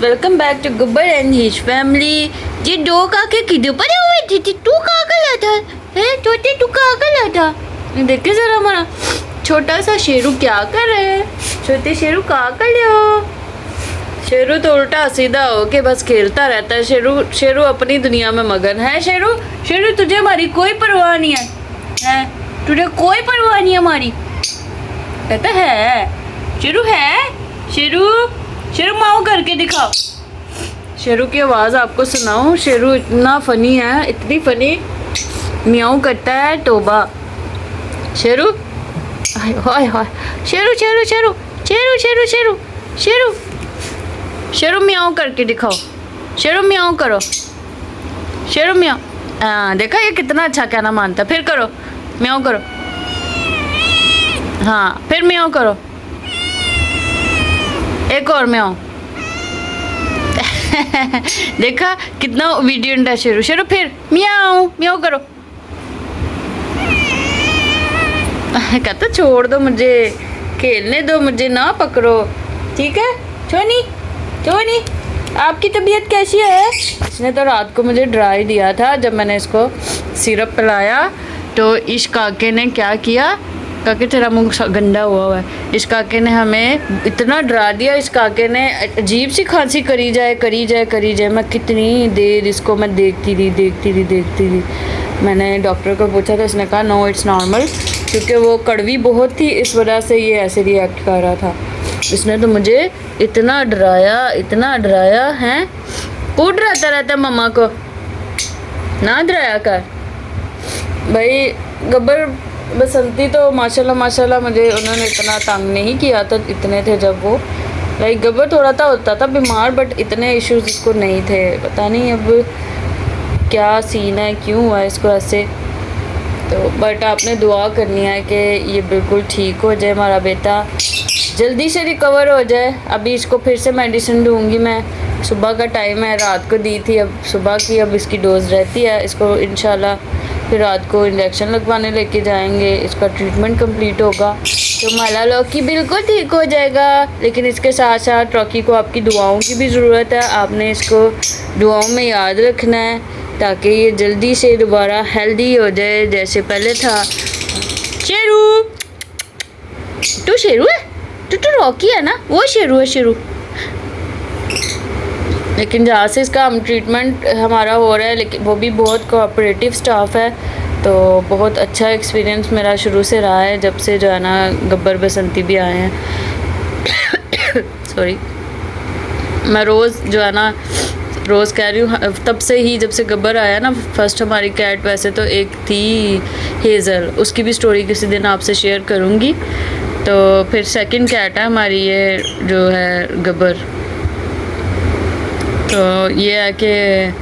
Welcome back to Gabbar and his family. ये दो काके किधर पड़े हुए थे? तू कहाँ गया था? है छोटे, तू कहाँ गया था? देखिए जरा हमारा छोटा सा शेरू क्या कर रहे हैं। छोटे शेरू कहाँ कर रहे हो? शेरू तो उल्टा सीधा हो के बस खेलता रहता है। शेरू अपनी दुनिया में मगन है। शेरू तुझे हमारी कोई परवाह नहीं है? तुझे कोई परवाह नहीं है हमारी? कहता है शेरू है। शेरू माओ करके दिखाओ। शेरू की आवाज़ आपको सुनाऊं? शेरू इतना फनी है, इतनी फनी, मियाऊ करता है तोबा। शेरू हाय हाय, शेरू मियाऊ करके दिखाओ। शेरू मियाऊ करो। शेरू मियाऊ। हाँ देखा, ये कितना अच्छा कहना मानता। फिर करो, मियाऊ करो। हाँ फिर मियाऊ करो। एक और मियाऊ। देखा कितना ओबीडिएंट है शेरू। फिर मियाऊ करो। कहता छोड़ दो मुझे, खेलने दो मुझे, ना पकड़ो, ठीक है? छोनी आपकी तबीयत कैसी है? इसने तो रात को मुझे डरा ही दिया था जब मैंने इसको सिरप पिलाया। तो इस काके ने क्या किया? काके तेरा मुंह गंदा हुआ है। इस काके ने हमें इतना डरा दिया। इस काके ने अजीब सी खांसी करी जाए। मैं कितनी देर इसको मैं देखती रही। मैंने डॉक्टर को पूछा तो इसने कहा नो इट्स नॉर्मल, क्योंकि वो कड़वी बहुत थी, इस वजह से ये ऐसे रिएक्ट कर रहा था। इसने तो मुझे इतना डराया है। कूट रहता मम्मा को, ना डराया कर भाई। गब्बर बसंती तो माशाल्लाह मुझे उन्होंने इतना तंग नहीं किया था। इतने थे जब वो लाइक गब्बर थोड़ा होता था बीमार, बट इतने इश्यूज इसको नहीं थे। पता नहीं अब क्या सीन है, क्यों हुआ इसको ऐसे। तो बट आपने दुआ करनी है कि ये बिल्कुल ठीक हो जाए, हमारा बेटा जल्दी से रिकवर हो जाए। अभी इसको फिर से मेडिसिन दूंगी मैं। सुबह का टाइम है, रात को दी थी, अब सुबह की अब इसकी डोज रहती है। इसको इंशाल्लाह फिर रात को इंजेक्शन लगवाने लेके जाएंगे। इसका ट्रीटमेंट कंप्लीट होगा तो माला लौकी बिल्कुल ठीक हो जाएगा। लेकिन इसके साथ साथ रॉकी को आपकी दुआओं की भी ज़रूरत है। आपने इसको दुआओं में याद रखना है ताकि ये जल्दी से दोबारा हेल्दी हो जाए जैसे पहले था। शेरू, तू शेरू है? तू रॉकी है ना? वो शेरू है। लेकिन जहाँ से इसका हम ट्रीटमेंट हमारा हो रहा है, लेकिन वो भी बहुत कोऑपरेटिव स्टाफ है। तो बहुत अच्छा एक्सपीरियंस मेरा शुरू से रहा है, जब से जो है ना गब्बर बसंती भी आए हैं। सॉरी, मैं रोज़ जो है ना रोज़ कह रही हूँ, तब से ही जब से गब्बर आया ना। फर्स्ट हमारी कैट वैसे तो एक थी हेज़ल, उसकी भी स्टोरी किसी दिन आपसे शेयर करूँगी। तो फिर सेकंड कैट है हमारी ये जो है गब्बर। तो ये है कि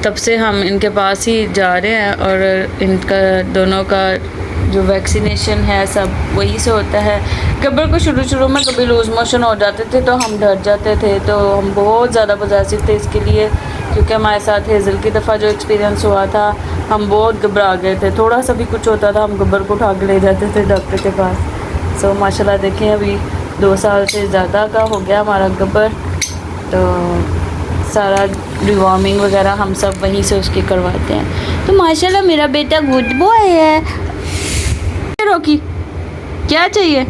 तब से हम इनके पास ही जा रहे हैं और इनका दोनों का जो वैक्सीनेशन है सब वही से होता है। गब्बर को शुरू में कभी लूज़ मोशन हो जाते थे तो हम डर जाते थे, तो हम बहुत ज़्यादा पॉजिटिव थे इसके लिए, क्योंकि हमारे साथ हेज़ल की दफ़ा जो एक्सपीरियंस हुआ था हम बहुत घबरा गए थे। थोड़ा सा भी कुछ होता था हम गब्बर को उठा के ले जाते थे डॉक्टर के पास। सो माशाल्लाह देखें अभी 2 साल से ज़्यादा का हो गया हमारा गब्बर। तो सारा डिवॉर्मिंग वगैरह हम सब वहीं से उसकी करवाते हैं। तो माशाल्लाह मेरा बेटा गुड बॉय है। रॉकी क्या चाहिए?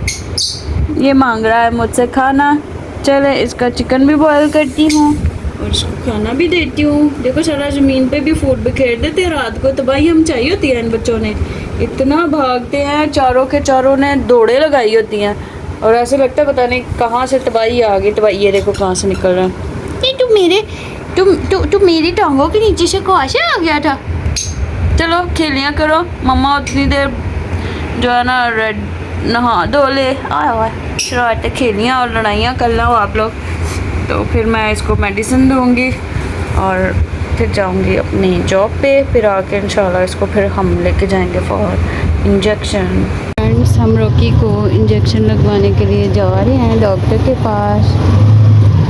ये मांग रहा है मुझसे खाना। चले इसका चिकन भी बॉयल करती हूँ और इसको खाना भी देती हूँ। देखो सारा ज़मीन पे भी फूड बिखेर देते हैं। रात को तबाही हम चाहिए होती है इन बच्चों ने, इतना भागते हैं, चारों के चारों ने दौड़े लगाई होती हैं और ऐसे लगता है पता नहीं कहाँ से तबाही आ गई। तबाही ये देखो कहाँ से निकल रहा है। तू मेरी टांगों के नीचे से कहाँ से आ गया था? चलो खेलिया करो, मम्मा उतनी देर जो है ना रेड नहा धो ले। आया शरारतें खेलियाँ और लड़ाइयाँ कर लो आप लोग। तो फिर मैं इसको मेडिसिन दूँगी और फिर जाऊँगी अपनी जॉब पे। फिर आके इंशाल्लाह इसको फिर हम लेके जाएंगे फॉर इंजेक्शन। फ्रेंड्स, हम रॉकी को इंजेक्शन लगवाने के लिए जा रहे हैं डॉक्टर के पास।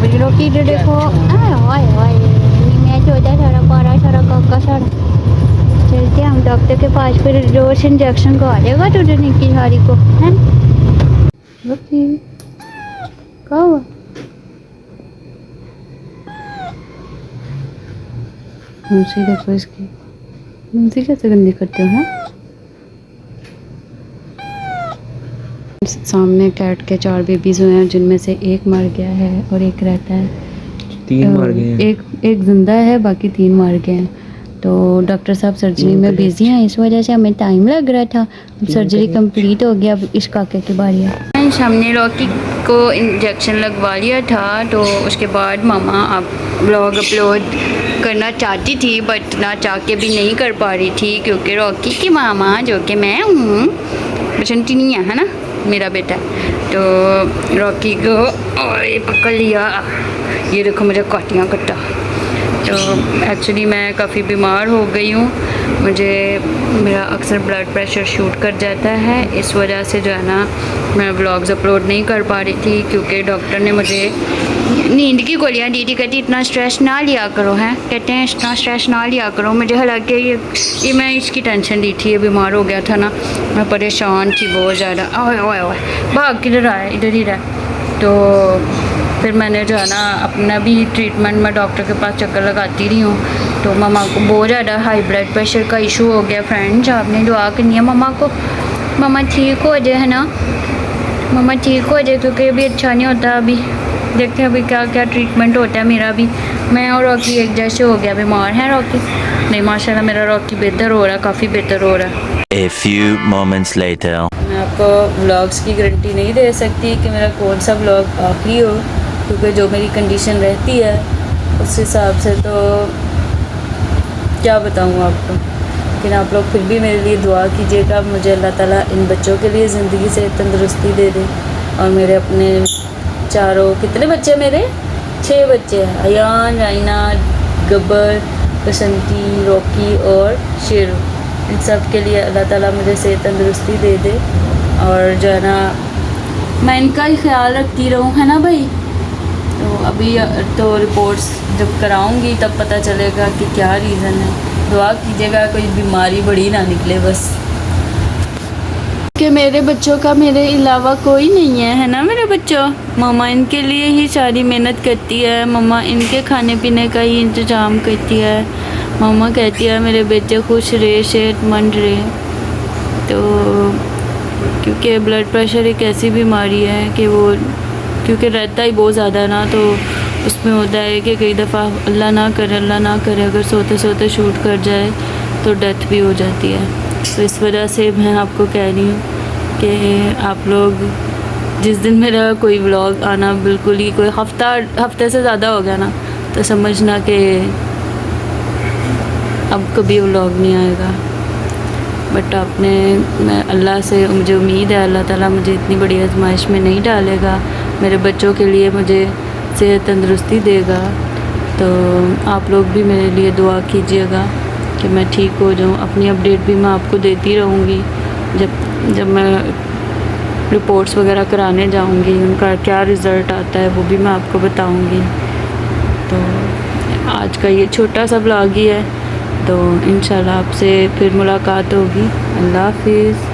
रॉकी तो देखो मैं चौदह सारा 12 सारा काका सारा। चलते हम डॉक्टर के पास, फिर रोज इंजेक्शन को आ जाएगा तुझे निकी सारी को, है रॉकी? क्या हुआ? मुंशी देखो इसकी, मुंशी कैसे गंदी करते हो हैं। सामने कैट के 4 बेबीज हुए हैं, जिनमें से एक मर गया है और एक रहता है। 3 मर गए हैं। एक जिंदा है, बाकी 3 मर गए हैं। तो डॉक्टर साहब सर्जरी में बिजी हैं, इस वजह से हमें टाइम लग रहा था। अब सर्जरी कंप्लीट हो गया, अब इस काके की बारी है। हमने रॉकी को इंजेक्शन लगवा लिया था, तो उसके बाद मामा अब ब्लॉग अपलोड करना चाहती थी, बट ना चाह के भी नहीं कर पा रही थी, क्योंकि रॉकी की मामा जो कि मैं हूँ, बसंती नहीं है ना मेरा बेटा, तो रॉकी को और ये पकड़ लिया। ये देखो मुझे काटियाँ कटा। तो एक्चुअली मैं काफ़ी बीमार हो गई हूँ, मुझे मेरा अक्सर ब्लड प्रेशर शूट कर जाता है, इस वजह से जो है ना मैं व्लॉग्स अपलोड नहीं कर पा रही थी, क्योंकि डॉक्टर ने मुझे नींद की गोलियाँ दी थी। कहती इतना स्ट्रेस ना लिया करो, हैं कहते हैं इतना स्ट्रेस ना लिया करो मुझे। हालांकि ये मैं इसकी टेंशन ली थी, ये बीमार हो गया था ना, मैं परेशान थी बहुत ज़्यादा। ओए ओए ओए भाग किधर आया, इधर ही रहा। तो फिर मैंने जो है ना अपना भी ट्रीटमेंट में डॉक्टर के पास चक्कर लगाती रही हूँ। तो मम्मा को बहुत ज़्यादा हाई ब्लड प्रेशर का इशू हो गया। फ्रेंड्स आपने दुआ करनी है मम्मा को, मम्मा ठीक हो जाए, है ना मम्मा ठीक हो जाए, क्योंकि अभी अच्छा नहीं होता। अभी देखते हैं अभी क्या क्या ट्रीटमेंट होता है मेरा भी। मैं और रॉकी एक जैसे हो गया, बीमार है रॉकी नहीं, माशाल्लाह मेरा रॉकी बेहतर हो रहा है, काफ़ी बेहतर हो रहा है। A few moments later. मैं आपको व्लॉग्स की गारंटी नहीं दे सकती कि मेरा कौन सा व्लॉग आखिरी हो, क्योंकि जो मेरी कंडीशन रहती है उस हिसाब से तो क्या बताऊँ आपको। लेकिन आप लोग फिर भी मेरे लिए दुआ कीजिएगा, मुझे अल्लाह ताला इन बच्चों के लिए ज़िंदगी से तंदुरुस्ती दे दे। और मेरे अपने चारों, कितने बच्चे मेरे 6 बच्चे हैं, अयान, राइना, गब्बर, बसंती, रॉकी और शेरू। इन सब के लिए अल्लाह ताला मुझे सेहत तंदुरुस्ती दे दे, और जो है ना मैं इनका ही ख्याल रखती रहूँ, है ना भाई। तो अभी तो रिपोर्ट्स जब कराऊंगी तब पता चलेगा कि क्या रीज़न है। दुआ कीजिएगा कोई बीमारी बड़ी ना निकले बस, कि मेरे बच्चों का मेरे अलावा कोई नहीं है ना मेरे बच्चों। मम्मा इनके लिए ही सारी मेहनत करती है, मम्मा इनके खाने पीने का ही इंतज़ाम करती है। मम्मा कहती है मेरे बच्चे खुश रहे, सेहतमंद रहे। तो क्योंकि ब्लड प्रेशर एक ऐसी बीमारी है कि वो क्योंकि रहता ही बहुत ज़्यादा है ना, तो उसमें होता है कि कई दफ़ा अल्लाह ना करे अगर सोते सोते शूट कर जाए तो डेथ भी हो जाती है। तो इस वजह से मैं आपको कह रही हूँ कि आप लोग जिस दिन मेरा कोई व्लॉग आना बिल्कुल ही कोई हफ्ते से ज़्यादा हो गया ना, तो समझना कि अब कभी व्लॉग नहीं आएगा। बट मैं अल्लाह से मुझे उम्मीद है अल्लाह ताला मुझे इतनी बड़ी आजमाइश में नहीं डालेगा, मेरे बच्चों के लिए मुझे सेहत तंदुरुस्ती देगा। तो आप लोग भी मेरे लिए दुआ कीजिएगा कि मैं ठीक हो जाऊँ। अपनी अपडेट भी मैं आपको देती रहूँगी, जब मैं रिपोर्ट्स वगैरह कराने जाऊँगी उनका क्या रिज़ल्ट आता है वो भी मैं आपको बताऊँगी। तो आज का ये छोटा सा व्लॉग ही है, तो इंशाल्लाह आपसे फिर मुलाकात होगी। अल्लाह हाफिज़।